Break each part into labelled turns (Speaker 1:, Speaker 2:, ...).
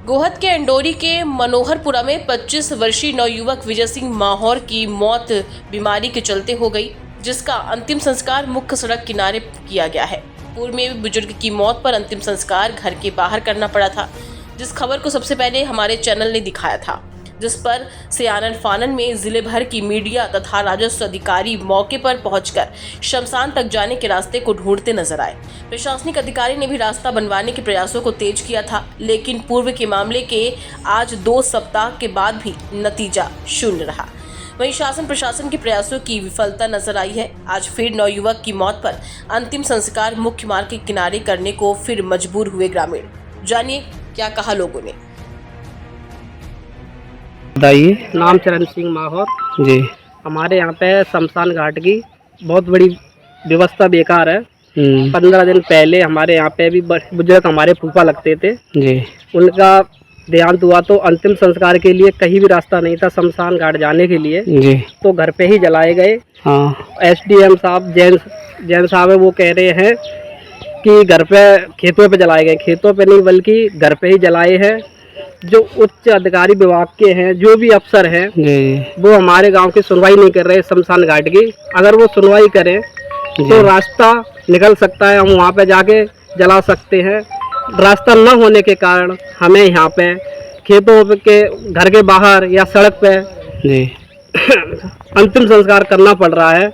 Speaker 1: गोहद के अंडोरी के मनोहरपुरा में 25 वर्षीय नवयुवक विजय सिंह माहौर की मौत बीमारी के चलते हो गई, जिसका अंतिम संस्कार मुख्य सड़क किनारे किया गया है। पूर्व में भी बुजुर्ग की मौत पर अंतिम संस्कार घर के बाहर करना पड़ा था, जिस खबर को सबसे पहले हमारे चैनल ने दिखाया था, जिस पर से आनन फानन में जिले भर की मीडिया तथा राजस्व अधिकारी मौके पर पहुंचकर शमशान तक जाने के रास्ते को ढूंढते नजर आए। प्रशासनिक अधिकारी ने भी रास्ता बनवाने के प्रयासों को तेज किया था, लेकिन पूर्व के मामले के आज 2 सप्ताह के बाद भी नतीजा शून्य रहा। वहीं शासन प्रशासन के प्रयासों की विफलता नजर आई है। आज फिर नवयुवक की मौत पर अंतिम संस्कार मुख्य मार्ग के किनारे करने को फिर मजबूर हुए ग्रामीण। जानिए क्या कहा लोगों ने।
Speaker 2: बताइए।
Speaker 3: नाम चरण सिंह माहौर
Speaker 2: जी।
Speaker 3: हमारे यहाँ पे शमशान घाट की बहुत बड़ी व्यवस्था बेकार है। 15 दिन पहले हमारे यहाँ पे भी बुजुर्ग हमारे फूफा लगते थे
Speaker 2: जी।
Speaker 3: उनका देहांत हुआ तो अंतिम संस्कार के लिए कहीं भी रास्ता नहीं था शमशान घाट जाने के लिए,
Speaker 2: जी।
Speaker 3: तो घर पे ही जलाए गए।
Speaker 2: हाँ।
Speaker 3: एसडीएम साहब जैन साहब है, वो कह रहे हैं कि घर पे खेतों पे जलाए गए। खेतों पे नहीं बल्कि घर पे ही जलाए हैं। जो उच्च अधिकारी विभाग के हैं, जो भी अफसर हैं, वो हमारे गांव की सुनवाई नहीं कर रहे शमशान घाट की। अगर वो सुनवाई करें तो रास्ता निकल सकता है, हम वहां पे जाके जला सकते हैं। रास्ता न होने के कारण हमें यहाँ पे खेतों के घर के बाहर या सड़क पे
Speaker 2: जी
Speaker 3: अंतिम संस्कार करना पड़ रहा है।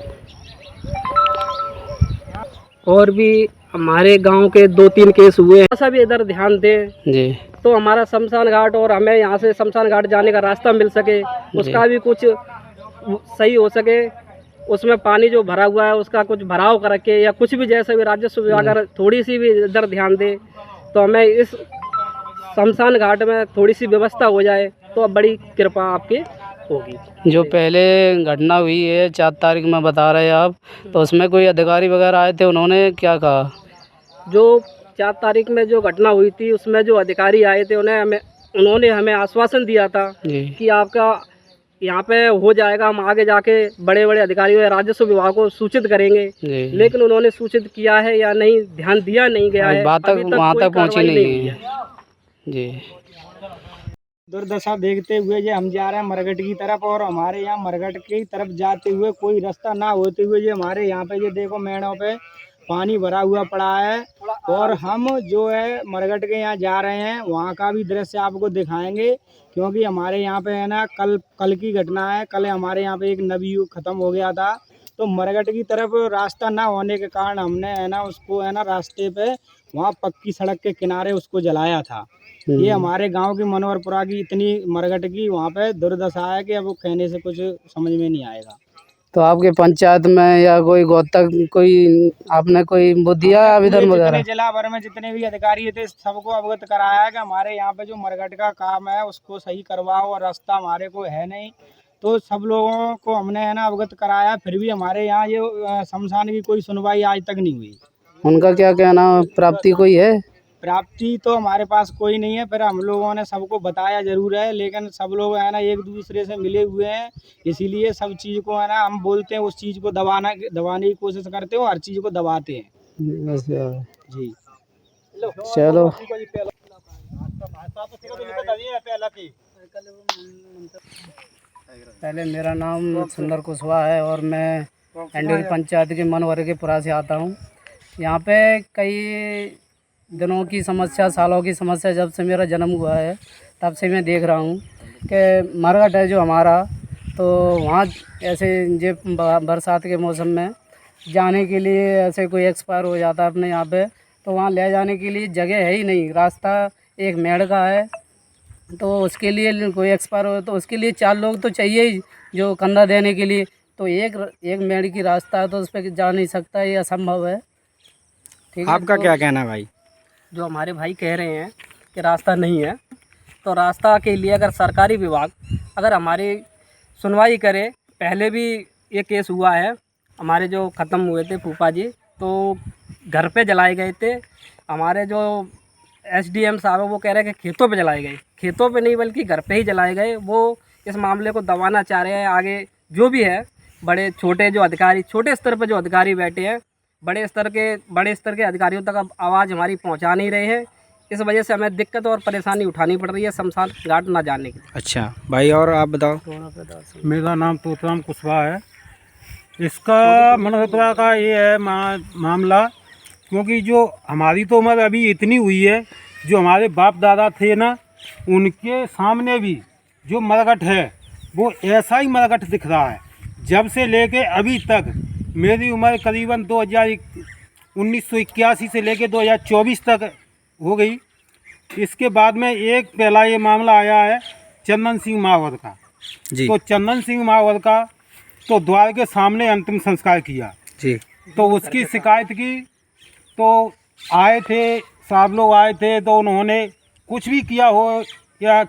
Speaker 3: और भी हमारे गांव के 2-3 केस हुए हैं। सब इधर ध्यान दें
Speaker 2: जी।
Speaker 3: तो हमारा शमशान घाट और हमें यहाँ से शमशान घाट जाने का रास्ता मिल सके, उसका भी कुछ सही हो सके। उसमें पानी जो भरा हुआ है उसका कुछ भराव करके या कुछ भी, जैसे भी राजस्व विभाग अगर थोड़ी सी भी इधर ध्यान दे तो हमें इस शमशान घाट में थोड़ी सी व्यवस्था हो जाए तो अब बड़ी कृपा आपकी होगी।
Speaker 2: जो पहले घटना हुई है 4 तारीख में बता रहे हैं आप, तो उसमें कोई अधिकारी वगैरह आए थे, उन्होंने क्या कहा?
Speaker 3: जो 4 तारीख में जो घटना हुई थी उसमें जो अधिकारी आए थे उन्होंने हमें आश्वासन दिया था कि आपका यहाँ पे हो जाएगा, हम आगे जाके बड़े बड़े अधिकारियों या राजस्व विभाग को सूचित करेंगे। लेकिन उन्होंने सूचित किया है या नहीं, ध्यान दिया नहीं गया है,
Speaker 2: बात तक वहाँ तक पहुँची नहीं है। जी।
Speaker 4: दुर्दशा देखते हुए जो हम जा रहे हैं मरघट की तरफ, और हमारे यहाँ मरघट की तरफ जाते हुए कोई रास्ता ना होते हुए जो हमारे यहाँ पे जो देखो मेड़ों पे पानी भरा हुआ पड़ा है, और हम जो है मरघट के यहाँ जा रहे हैं, वहाँ का भी दृश्य आपको दिखाएंगे। क्योंकि हमारे यहाँ पे है ना कल की घटना है। कल हमारे यहाँ पे एक नवयुवक खत्म हो गया था, तो मरघट की तरफ रास्ता ना होने के कारण हमने है ना उसको है ना रास्ते पे वहाँ पक्की सड़क के किनारे उसको जलाया था। ये हमारे गांव की मनोहरपुरा की इतनी मरघट की वहाँ पे दुर्दशा है कि अब वो कहने से कुछ समझ में नहीं आएगा।
Speaker 2: तो आपके पंचायत में या कोई गोतक कोई आपने कोई वो दिया आवेदन वगैरह?
Speaker 4: जिला भर में जितने भी अधिकारी थे सबको अवगत कराया है कि हमारे यहाँ पे जो मरघट का काम है उसको सही करवाओ, और रास्ता हमारे को है नहीं, तो सब लोगों को हमने है ना अवगत कराया। फिर भी हमारे यहाँ ये शमशान की कोई सुनवाई आज तक नहीं हुई।
Speaker 2: उनका क्या कहना, प्राप्ति कोई है?
Speaker 4: प्राप्ति तो हमारे पास कोई नहीं है। फिर हम लोगों ने सबको बताया जरूर है, लेकिन सब लोग है ना एक दूसरे से मिले हुए हैं, इसीलिए सब चीज़ को है ना हम बोलते हैं, उस चीज़ को दबाने की कोशिश करते हो, हर चीज़ को दबाते हैं।
Speaker 2: बस यार।
Speaker 4: जी
Speaker 2: चलो। पहले मेरा नाम सुंदर कुशवाहा है और मैं अंडोरी पंचायत के मनोहरपुरा से आता हूँ। यहाँ पे कई दिनों की समस्या, सालों की समस्या, जब से मेरा जन्म हुआ है तब से मैं देख रहा हूँ कि मरघट है जो हमारा, तो वहाँ ऐसे जे बरसात के मौसम में जाने के लिए ऐसे कोई एक्सपायर हो जाता है अपने यहाँ पे, तो वहाँ ले जाने के लिए जगह है ही नहीं। रास्ता एक मेड़ का है, तो उसके लिए कोई एक्सपायर हो तो उसके लिए 4 लोग तो चाहिए ही जो कंधा देने के लिए। तो एक मेड़ की रास्ता है तो उस पर जा नहीं सकता, ये असंभव है। ठीक है,
Speaker 4: आपका
Speaker 2: तो
Speaker 4: क्या कहना भाई?
Speaker 3: जो हमारे भाई कह रहे हैं कि रास्ता नहीं है, तो रास्ता के लिए अगर सरकारी विभाग अगर हमारी सुनवाई करे। पहले भी ये केस हुआ है, हमारे जो ख़त्म हुए थे फूफा जी, तो घर पे जलाए गए थे। हमारे जो एसडीएम साहब है वो कह रहे हैं कि खेतों पे जलाए गए। खेतों पे नहीं बल्कि घर पे ही जलाए गए। वो इस मामले को दबाना चाह रहे हैं। आगे जो भी है, बड़े छोटे जो अधिकारी, छोटे स्तर पर जो अधिकारी बैठे हैं, बड़े स्तर के अधिकारियों तक अब आवाज़ हमारी पहुंचा नहीं रहे हैं। इस वजह से हमें दिक्कत और परेशानी उठानी पड़ रही है शमशान घाट ना जाने की।
Speaker 5: अच्छा भाई, और आप बताओ।
Speaker 6: मेरा नाम तोतराम कुशवाहा है। इसका मनोहत्वा का ये है मामला, क्योंकि जो हमारी तो उम्र अभी इतनी हुई है, जो हमारे बाप दादा थे ना, उनके सामने भी जो मरघट है वो ऐसा ही मरघट दिख रहा है। जब से लेके अभी तक मेरी उम्र करीबन 1981 से लेके 2024 तक हो गई। इसके बाद में एक पहला ये मामला आया है चंदन सिंह मावत का।
Speaker 5: जी
Speaker 6: तो चंदन सिंह मावत का तो द्वार के सामने अंतिम संस्कार किया।
Speaker 5: जी।
Speaker 6: तो उसकी शिकायत की, तो आए थे साहब लोग आए थे, तो उन्होंने कुछ भी किया हो या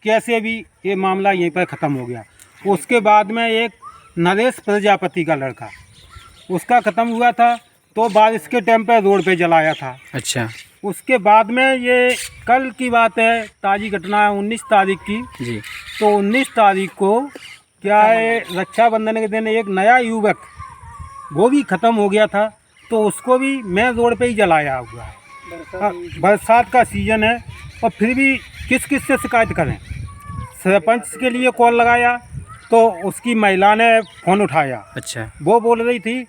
Speaker 6: कैसे भी ये मामला यहीं पर ख़त्म हो गया। उसके बाद में एक नरेश प्रजापति का लड़का, उसका ख़त्म हुआ था, तो बारिश के टाइम पर रोड पे जलाया था।
Speaker 5: अच्छा।
Speaker 6: उसके बाद में ये कल की बात है, ताज़ी घटना है 19 तारीख की।
Speaker 5: जी।
Speaker 6: तो 19 तारीख को क्या है, रक्षाबंधन के दिन एक नया युवक वो भी ख़त्म हो गया था, तो उसको भी मैं रोड पे ही जलाया हुआ है। बरसात का सीज़न है और फिर भी किस किस से शिकायत करें। सरपंच के लिए कॉल लगाया तो उसकी महिला ने फ़ोन उठाया।
Speaker 5: अच्छा।
Speaker 6: वो बोल रही थी